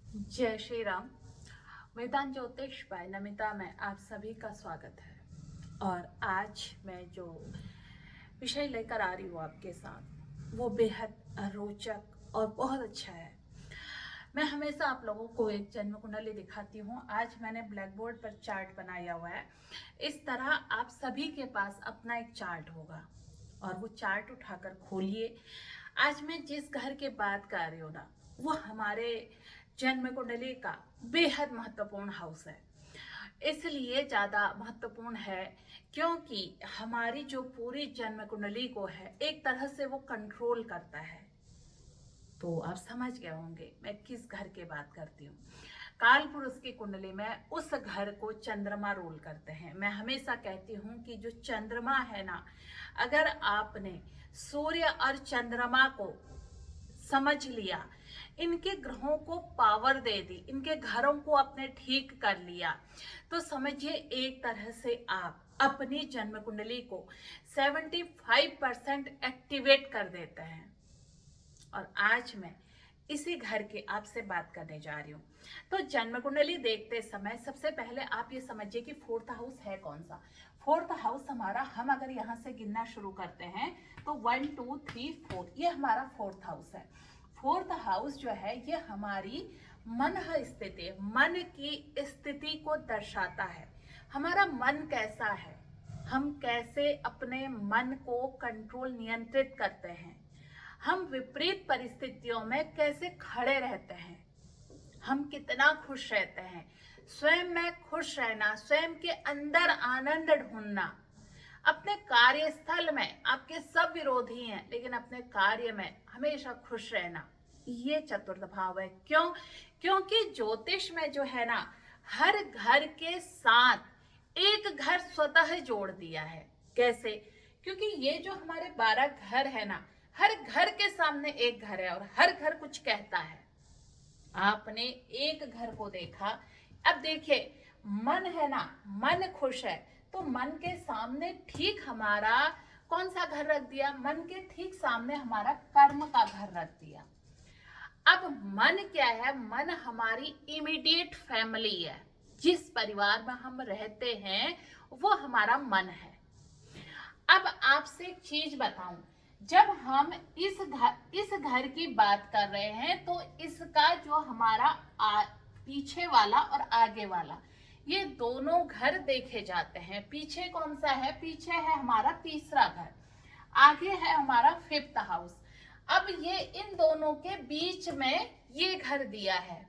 जय श्री राम। वेदांत ज्योतिष बाय नमिता में आप सभी का स्वागत है। और आज मैं जो विषय लेकर आ रही हूँ आपके साथ वो बेहद रोचक और बहुत अच्छा है। मैं हमेशा आप लोगों को एक जन्म कुंडली दिखाती हूँ। आज मैंने ब्लैक बोर्ड पर चार्ट बनाया हुआ है। इस तरह आप सभी के पास अपना एक चार्ट होगा और वो चार्ट उठाकर खोलिए। आज मैं जिस घर की बात कर रही हूँ ना, वो हमारे जन्म कुंडली का बेहद महत्वपूर्ण हाउस है। इसलिए ज्यादा महत्वपूर्ण है क्योंकि हमारी जो पूरी जन्म कुंडली को है एक तरह से वो कंट्रोल करता है। तो आप समझ गए होंगे मैं किस घर की बात करती हूँ। काल पुरुष की कुंडली में उस घर को चंद्रमा रोल करते हैं। मैं हमेशा कहती हूँ कि जो चंद्रमा है ना, अगर आपने सूर्य और चंद्रमा को समझ लिया, इनके ग्रहों को पावर दे दी, इनके घरों को अपने ठीक कर लिया, तो समझिए एक तरह से आप अपनी जन्म कुंडली को 75% एक्टिवेट कर देते हैं। और आज मैं इसी घर की आपसे बात करने जा रही हूँ। तो जन्म कुंडली देखते समय सबसे पहले आप ये समझिए कि फोर्थ हाउस है कौन सा। फोर्थ हाउस हमारा, हम अगर यहाँ से गिनना शुरू करते हैं तो 1 2 3 4, ये हमारा फोर्थ हाउस है। फोर्थ हाउस जो है ये हमारी मन स्थिति, मन की स्थिति को दर्शाता है। हमारा मन कैसा है, हम कैसे अपने मन को कंट्रोल नियंत्रित करते हैं, हम विपरीत परिस्थितियों में कैसे खड़े रहते हैं, हम कितना खुश रहते हैं। स्वयं में खुश रहना, स्वयं के अंदर आनंद ढूंढना, अपने कार्यस्थल में आपके सब विरोधी हैं लेकिन अपने कार्य में हमेशा खुश रहना, ये चतुर्थ भाव है। क्यों? क्योंकि ज्योतिष में जो है ना, हर घर के साथ एक घर स्वतः जोड़ दिया है। कैसे? क्योंकि ये जो हमारे 12 घर है ना, हर घर के सामने एक घर है और हर घर कुछ कहता है। आपने एक घर को देखा, अब देखिए मन है ना, मन खुश है तो मन के सामने ठीक हमारा कौन सा घर रख दिया, मन के ठीक सामने हमारा कर्म का घर रख दिया। अब मन क्या है? मन हमारी इमीडिएट फैमिली है, जिस परिवार में हम रहते हैं वो हमारा मन है। अब आपसे एक चीज बताऊं, जब हम इस घर की बात कर रहे हैं तो इसका जो हमारा पीछे वाला और आगे वाला, ये दोनों घर देखे जाते हैं। पीछे कौन सा है? पीछे है हमारा तीसरा घर, आगे है हमारा फिफ्थ हाउस। अब ये इन दोनों के बीच में ये घर दिया है।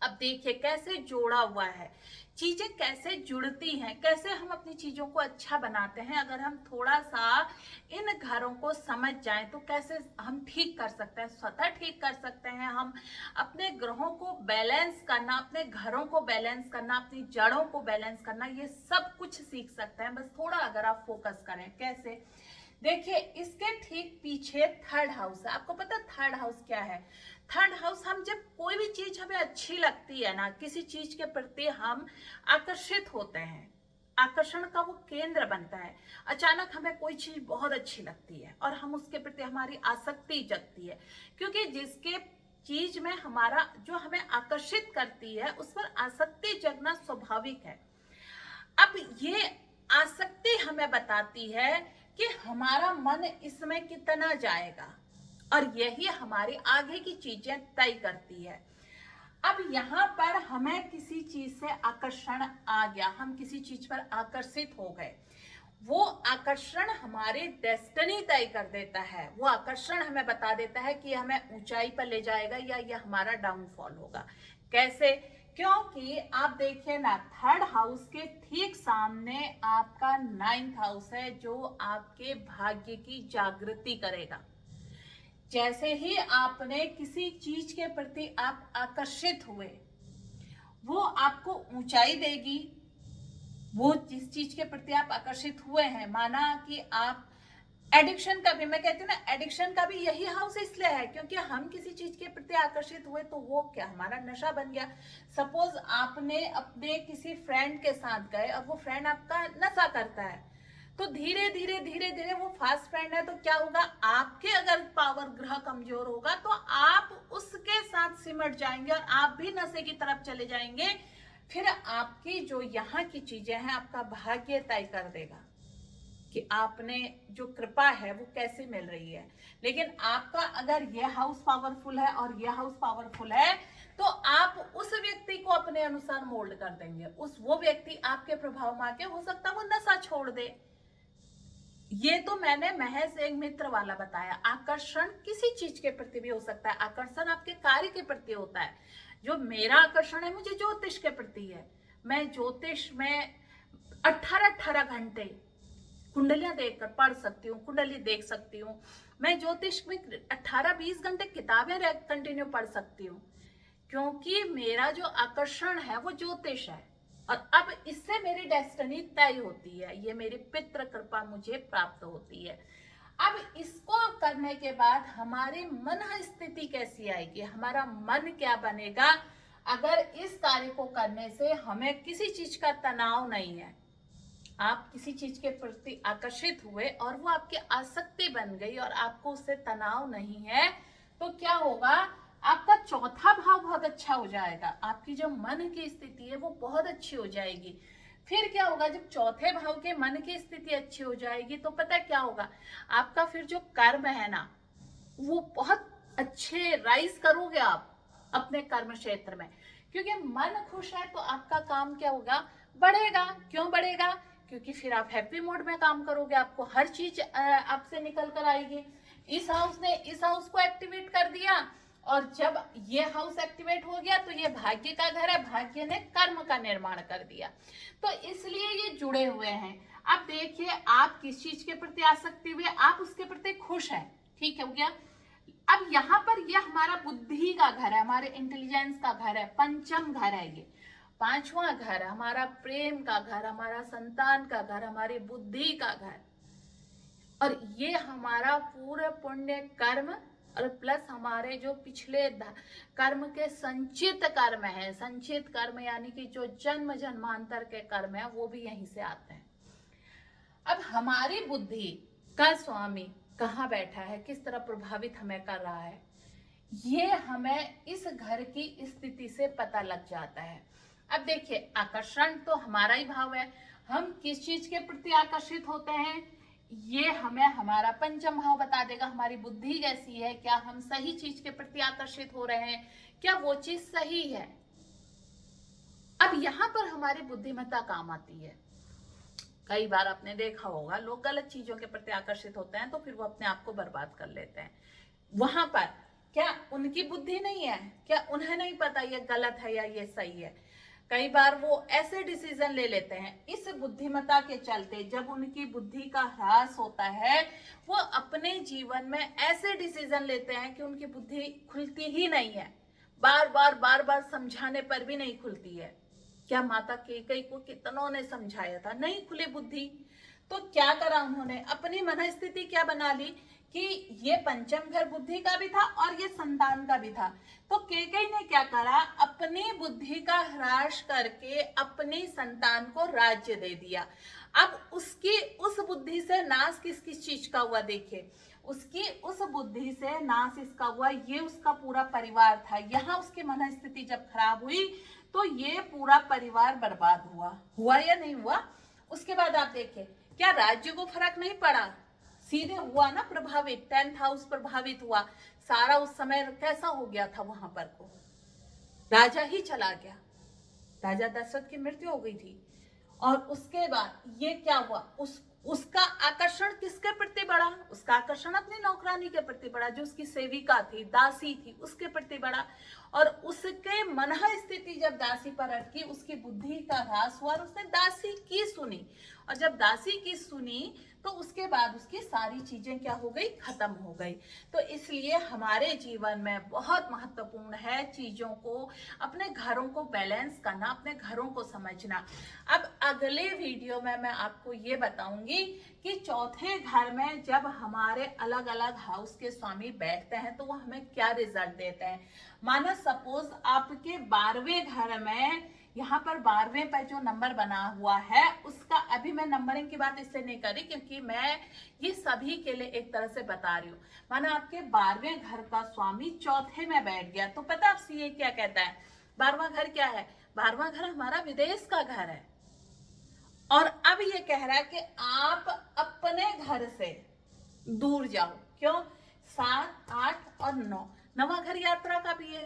अब देखिए कैसे जोड़ा हुआ है, चीजें कैसे जुड़ती हैं, कैसे हम अपनी चीजों को अच्छा बनाते हैं। अगर हम थोड़ा सा इन घरों को समझ जाएं तो कैसे हम ठीक कर सकते हैं, स्वतः ठीक कर सकते हैं। हम अपने ग्रहों को बैलेंस करना, अपने घरों को बैलेंस करना, अपनी जड़ों को बैलेंस करना, ये सब कुछ सीख सकते हैं बस थोड़ा अगर आप फोकस करें। कैसे? देखिए इसके ठीक पीछे थर्ड हाउस है। आपको पता है थर्ड हाउस क्या है? थर्ड हाउस, हम जब कोई भी चीज हमें अच्छी लगती है ना, किसी चीज के प्रति हम आकर्षित होते हैं, आकर्षण का वो केंद्र बनता है। अचानक हमें कोई चीज बहुत अच्छी लगती है और हम उसके प्रति हमारी आसक्ति जगती है, क्योंकि जिसके चीज में हमारा जो हमें आकर्षित करती है उस पर आसक्ति जगना स्वाभाविक है। अब ये आसक्ति हमें बताती है कि हमारा मन इसमें कितना जाएगा और यही हमारी आगे की चीजें तय करती है। अब यहाँ पर हमें किसी चीज से आकर्षण आ गया, हम किसी चीज पर आकर्षित हो गए, वो आकर्षण हमारे डेस्टिनी तय कर देता है। वो आकर्षण हमें बता देता है कि हमें ऊंचाई पर ले जाएगा या ये हमारा डाउनफॉल होगा। कैसे? क्योंकि आप देखिए ना, थर्ड हाउस के ठीक सामने आपका 9th हाउस है जो आपके भाग्य की जागृति करेगा। जैसे ही आपने किसी चीज के प्रति आप आकर्षित हुए, वो आपको ऊंचाई देगी। वो जिस चीज के प्रति आप आकर्षित हुए हैं, माना कि आप एडिक्शन का भी, मैं कहती हूँ ना, एडिक्शन का भी यही हाउस इसलिए है क्योंकि हम किसी चीज के प्रति आकर्षित हुए तो वो क्या हमारा नशा बन गया। सपोज आपने अपने किसी फ्रेंड के साथ गए और वो फ्रेंड आपका नशा करता है, तो धीरे धीरे धीरे धीरे वो फास्ट फ्रेंड है, तो क्या होगा, आपके अगर पावर ग्रह कमजोर होगा तो आप उसके साथ सिमट जाएंगे और आप भी नशे की तरफ चले जाएंगे। फिर आपकी जो यहाँ की चीजें हैं, आपका भाग्य तय कर देगा कि आपने जो कृपा है वो कैसे मिल रही है। लेकिन आपका अगर ये हाउस पावरफुल है और ये हाउस पावरफुल है, तो आप उस व्यक्ति को अपने अनुसार मोल्ड कर देंगे। वो व्यक्ति आपके प्रभाव में आके हो सकता है वो नशा छोड़ दे। ये तो मैंने महज एक मित्र वाला बताया। आकर्षण किसी चीज के प्रति भी हो सकता है। आकर्षण आपके कार्य के प्रति होता है। जो मेरा आकर्षण है, मुझे ज्योतिष के प्रति है। मैं ज्योतिष में 18 घंटे कुंडलियां देखकर पढ़ सकती हूँ, कुंडली देख सकती हूँ। मैं ज्योतिष में 18-20 घंटे किताबें कंटिन्यू पढ़ सकती हूँ, क्योंकि मेरा जो आकर्षण है वो ज्योतिष है। और अब इससे मेरी डेस्टिनी तय होती है, ये मेरी पितृ कृपा मुझे प्राप्त होती है। अब इसको करने के बाद हमारी मन स्थिति कैसी आएगी, हमारा मन क्या बनेगा। अगर इस कार्य को करने से हमें किसी चीज का तनाव नहीं है, आप किसी चीज के प्रति आकर्षित हुए और वो आपकी आसक्ति बन गई और आपको उससे तनाव नहीं है, तो क्या होगा, आपका चौथा भाव बहुत अच्छा हो जाएगा। आपकी जो मन की स्थिति है वो बहुत अच्छी हो जाएगी। फिर क्या होगा, जब चौथे भाव के मन की स्थिति अच्छी हो जाएगी तो पता क्या होगा, आपका फिर जो कर्म है ना, वो बहुत अच्छे राइज करोगे आप अपने कर्म क्षेत्र में। क्योंकि मन खुश है तो आपका काम क्या होगा, बढ़ेगा। क्यों बढ़ेगा, क्योंकि फिर आप हैप्पी मोड में काम करोगे, आपको हर चीज आपसे निकल कर आएगी। इस हाउस ने इस हाउस को एक्टिवेट कर दिया, और जब ये हाउस एक्टिवेट हो गया तो ये भाग्य का घर है, भाग्य ने कर्म का निर्माण कर दिया। तो इसलिए ये जुड़े हुए हैं। अब देखिए, आप किस चीज के प्रति आसक्ति हुए, आप उसके प्रति खुश हैं, ठीक है, हो गया। अब यहाँ पर ये हमारा बुद्धि का घर है, हमारे इंटेलिजेंस का घर है, पंचम घर है। ये पांचवा घर हमारा प्रेम का घर, हमारा संतान का घर, हमारी बुद्धि का घर। और ये हमारा पूरे पुण्य कर्म और प्लस हमारे जो पिछले कर्म के संचित कर्म है, संचित कर्म यानी कि जो जन्म जन्मांतर के कर्म है, वो भी यहीं से आते हैं। अब हमारी बुद्धि का स्वामी कहाँ बैठा है, किस तरह प्रभावित हमें कर रहा है, ये हमें इस घर की स्थिति से पता लग जाता है। अब देखिए, आकर्षण तो हमारा ही भाव है, हम किस चीज के प्रति आकर्षित होते हैं, ये हमें हमारा पंचम भाव बता देगा। हमारी बुद्धि कैसी है, क्या हम सही चीज के प्रति आकर्षित हो रहे हैं, क्या वो चीज सही है। अब यहाँ पर हमारी बुद्धिमत्ता काम आती है। कई बार आपने देखा होगा, लोग गलत चीजों के प्रति आकर्षित होते हैं तो फिर वो अपने आप को बर्बाद कर लेते हैं। वहां पर क्या उनकी बुद्धि नहीं है, क्या उन्हें नहीं पता ये गलत है या ये सही है। कई बार वो ऐसे डिसीजन ले लेते हैं, इस बुद्धिमत्ता के चलते जब उनकी बुद्धि का ह्रास होता है, वो अपने जीवन में ऐसे डिसीजन लेते हैं कि उनकी बुद्धि खुलती ही नहीं है। बार बार समझाने पर भी नहीं खुलती है। क्या माता कैकेयी को कितनों ने समझाया था, नहीं खुली बुद्धि। तो क्या करा उन्होंने, अपनी मन स्थिति क्या बना ली कि ये पंचम घर बुद्धि का भी था और ये संतान का भी था। तो कैकेयी ने क्या करा, अपनी बुद्धि का ह्रास करके अपनी संतान को राज्य दे दिया। अब उसकी उस बुद्धि से नाश किस किस चीज का हुआ, देखिए, उसकी उस बुद्धि से नाश इसका हुआ, ये उसका पूरा परिवार था। यहाँ उसकी मन स्थिति जब खराब हुई तो ये पूरा परिवार बर्बाद हुआ या नहीं हुआ। उसके बाद आप देखिए, क्या राज्य को फर्क नहीं पड़ा, सीधे हुआ ना प्रभावित, 10th हाउस प्रभावित हुआ। सारा उस समय कैसा हो गया था वहां पर को, राजा ही चला गया, राजा दशरथ की मृत्यु हो गई थी। और उसके बाद ये क्या हुआ, उसका आकर्षण किसके प्रति बढ़ा, उसका आकर्षण अपनी नौकरानी के प्रति बढ़ा, जो उसकी सेविका थी, दासी थी, उसके प्रति बढ़ा। और उसके मन स्थिति जब दासी पर अटकी, उसकी बुद्धि का ह्रास हुआ और उसने दासी की सुनी। और जब दासी की सुनी तो उसके बाद उसकी सारी चीजें क्या हो गई, खत्म हो गई। तो इसलिए हमारे जीवन में बहुत महत्वपूर्ण है चीजों को, अपने घरों को बैलेंस करना, अपने घरों को समझना। अब अगले वीडियो में मैं आपको ये बताऊंगी कि चौथे घर में जब हमारे अलग अलग हाउस के स्वामी बैठते हैं तो वो हमें क्या रिजल्ट देते हैं। मानो सपोज आपके 12वें घर में यहाँ पर 12वें पर जो नंबर बना हुआ है उसका, अभी मैं नंबरिंग की बात इससे नहीं कर रही क्योंकि मैं ये सभी के लिए एक तरह से बता रही हूँ। माना आपके 12वें घर का स्वामी चौथे में बैठ गया तो पता आपसे ये क्या कहता है? 12वां घर क्या है? 12वां घर हमारा विदेश का घर है। और अब ये कह रहा है कि आप अपने घर से दूर जाओ। क्यों? 7, 8 और 9, 9वां घर यात्रा का भी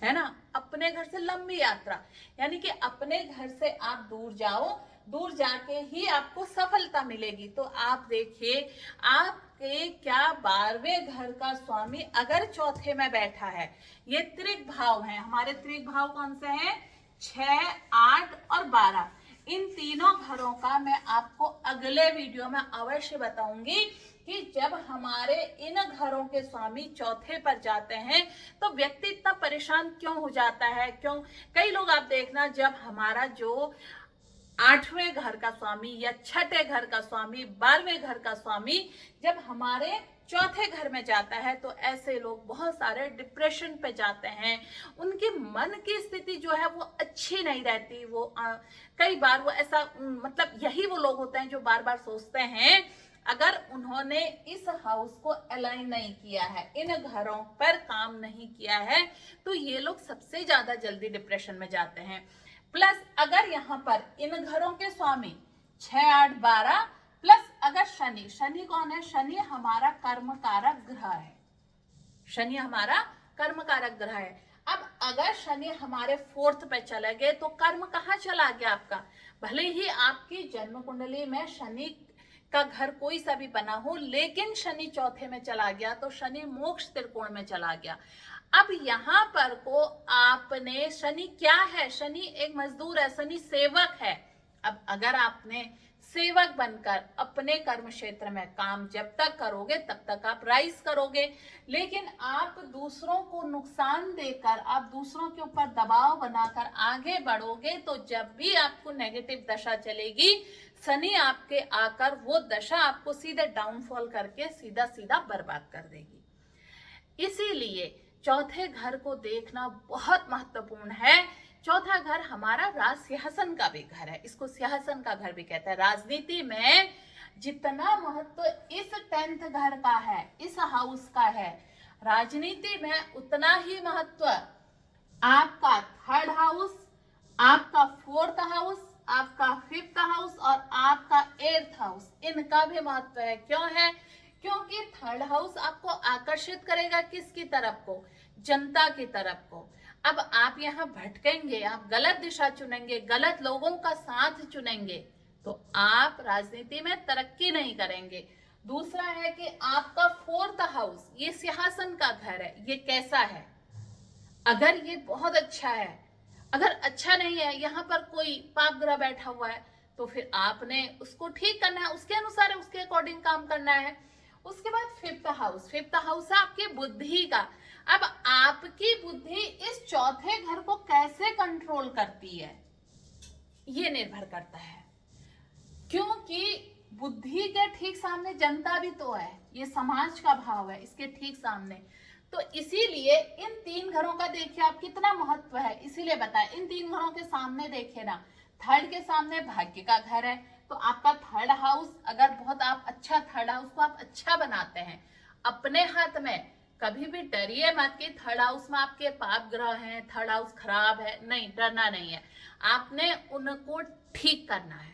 है ना, अपने घर से लंबी यात्रा, यानी कि अपने घर से आप दूर जाओ, दूर जाके ही आपको सफलता मिलेगी। तो आप देखिए आपके क्या 12वें घर का स्वामी अगर चौथे में बैठा है, ये त्रिक भाव है। हमारे त्रिक भाव कौन से हैं? 6, 8 और 12। इन तीनों घरों का मैं आपको अगले वीडियो में अवश्य बताऊंगी कि जब हमारे इन घरों के स्वामी चौथे पर जाते हैं तो व्यक्ति इतना परेशान क्यों हो जाता है, क्यों? कई लोग आप देखना, जब हमारा जो 8वें घर का स्वामी या छठे घर का स्वामी, 12वें घर का स्वामी जब हमारे चौथे घर में जाता है तो ऐसे लोग बहुत सारे डिप्रेशन पे जाते हैं। उनके मन की स्थिति जो है वो अच्छी नहीं रहती। वो कई बार वो ऐसा मतलब यही वो लोग होते हैं जो बार बार सोचते हैं अगर उन्होंने इस हाउस को अलाइन नहीं किया है, इन घरों पर काम नहीं किया है, तो ये लोग सबसे ज्यादा जल्दी डिप्रेशन में जाते हैं। प्लस अगर यहाँ पर इन घरों के स्वामी 6, 8, 12 प्लस अगर शनि, शनि कौन है? शनि हमारा कर्म कारक ग्रह है। शनि हमारा कर्म कारक ग्रह है। अब अगर शनि हमारे 4th पे चले गए तो कर्म कहाँ चला गया आपका? भले ही आपकी जन्म कुंडली में शनि का घर कोई सा भी बना हो, लेकिन शनि चौथे में चला गया तो शनि मोक्ष त्रिकोण में चला गया। अब यहाँ पर को आपने, शनि क्या है? शनि एक मजदूर है, शनि सेवक है। अब अगर आपने सेवक बनकर अपने कर्म क्षेत्र में काम जब तक करोगे तब तक आप राइज करोगे, लेकिन आप दूसरों को नुकसान देकर, आप दूसरों के ऊपर दबाव बनाकर आगे बढ़ोगे तो जब भी आपको नेगेटिव दशा चलेगी, शनि आपके आकर वो दशा आपको सीधे डाउनफॉल करके सीधा सीधा बर्बाद कर देगी। इसीलिए चौथे घर को देखना बहुत महत्वपूर्ण है। चौथा घर हमारा राज सिंहासन का भी घर है, इसको सिंहासन का घर भी कहते हैं। राजनीति में जितना महत्व इस 10th घर का है, इस हाउस का है, राजनीति में उतना ही महत्व आपका 3rd हाउस, आपका 4th हाउस, आपका 5th हाउस और आपका 8th हाउस, इनका भी महत्व है। क्यों है? क्योंकि 3rd हाउस आपको आकर्षित करेगा किसकी तरफ को? जनता की तरफ को। अब आप यहाँ भटकेंगे, आप गलत दिशा चुनेंगे, गलत लोगों का साथ चुनेंगे तो आप राजनीति में तरक्की नहीं करेंगे। दूसरा है कि आपका 4th हाउस, ये सिंहासन का घर है, ये कैसा है? अगर ये बहुत अच्छा है, अगर अच्छा नहीं है, यहाँ पर कोई पाप ग्रह बैठा हुआ है, तो फिर आपने उसको ठीक करना है, उसके अनुसार उसके अकॉर्डिंग काम करना है। उसके बाद 5th हाउस, 5th हाउस है आपकी बुद्धि का। अब आपकी बुद्धि इस चौथे घर को कैसे कंट्रोल करती है, ये निर्भर करता है, क्योंकि बुद्धि के ठीक सामने जनता भी तो है, ये समाज का भाव है, इसके ठीक सामने। तो इसीलिए इन 3 घरों का देखिए आप कितना महत्व है, इसीलिए बताए इन 3 घरों के सामने देखिए ना, 3rd के सामने भाग्य का घर है, तो आपका 3rd हाउस अगर बहुत आप अच्छा 3rd हाउस को आप अच्छा बनाते हैं अपने हाथ में, कभी भी डरिए मत कि 3rd हाउस में आपके पाप ग्रह हैं, 3rd हाउस खराब है, नहीं, डरना नहीं है। आपने उनको ठीक करना है।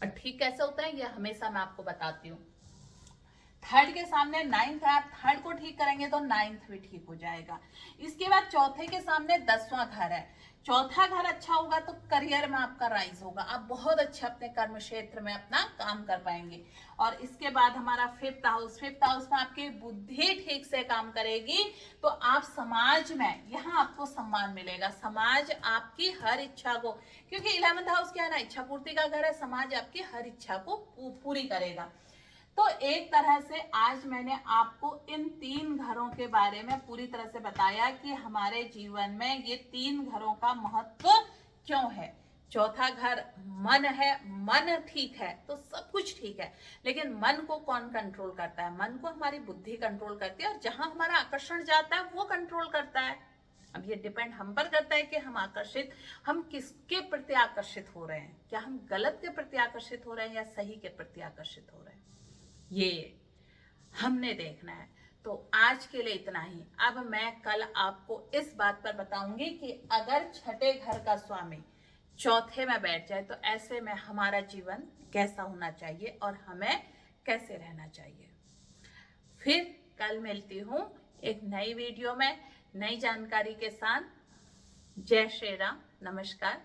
और ठीक कैसे होता है ये हमेशा मैं आपको बताती हूँ। 3rd के सामने 9th है, आप 3rd को ठीक करेंगे तो 9th भी ठीक हो जाएगा। इसके बाद चौथे के सामने 10वां घर है। चौथा घर अच्छा होगा तो करियर में आपका राइज होगा, आप बहुत अच्छा अपने कर्म क्षेत्र में अपना काम कर पाएंगे। और इसके बाद हमारा 5th हाउस, 5th हाउस में आपकी बुद्धि ठीक से काम करेगी तो आप समाज में, यहाँ आपको सम्मान मिलेगा, समाज आपकी हर इच्छा को, क्योंकि 11th हाउस क्या है ना, इच्छा पूर्ति का घर है, समाज आपकी हर इच्छा को पूरी करेगा। तो एक तरह से आज मैंने आपको इन 3 घरों के बारे में पूरी तरह से बताया कि हमारे जीवन में ये 3 घरों का महत्व क्यों है। चौथा घर मन है, मन ठीक है तो सब कुछ ठीक है, लेकिन मन को कौन कंट्रोल करता है? मन को हमारी बुद्धि कंट्रोल करती है, और जहां हमारा आकर्षण जाता है वो कंट्रोल करता है। अब ये डिपेंड हम पर करता है कि हम किसके प्रति आकर्षित हो रहे हैं। क्या हम गलत के प्रति आकर्षित हो रहे हैं या सही के प्रति आकर्षित हो रहे हैं, ये हमने देखना है। तो आज के लिए इतना ही। अब मैं कल आपको इस बात पर बताऊंगी कि अगर छठे घर का स्वामी चौथे में बैठ जाए तो ऐसे में हमारा जीवन कैसा होना चाहिए और हमें कैसे रहना चाहिए। फिर कल मिलती हूँ एक नई वीडियो में नई जानकारी के साथ। जय श्री राम, नमस्कार।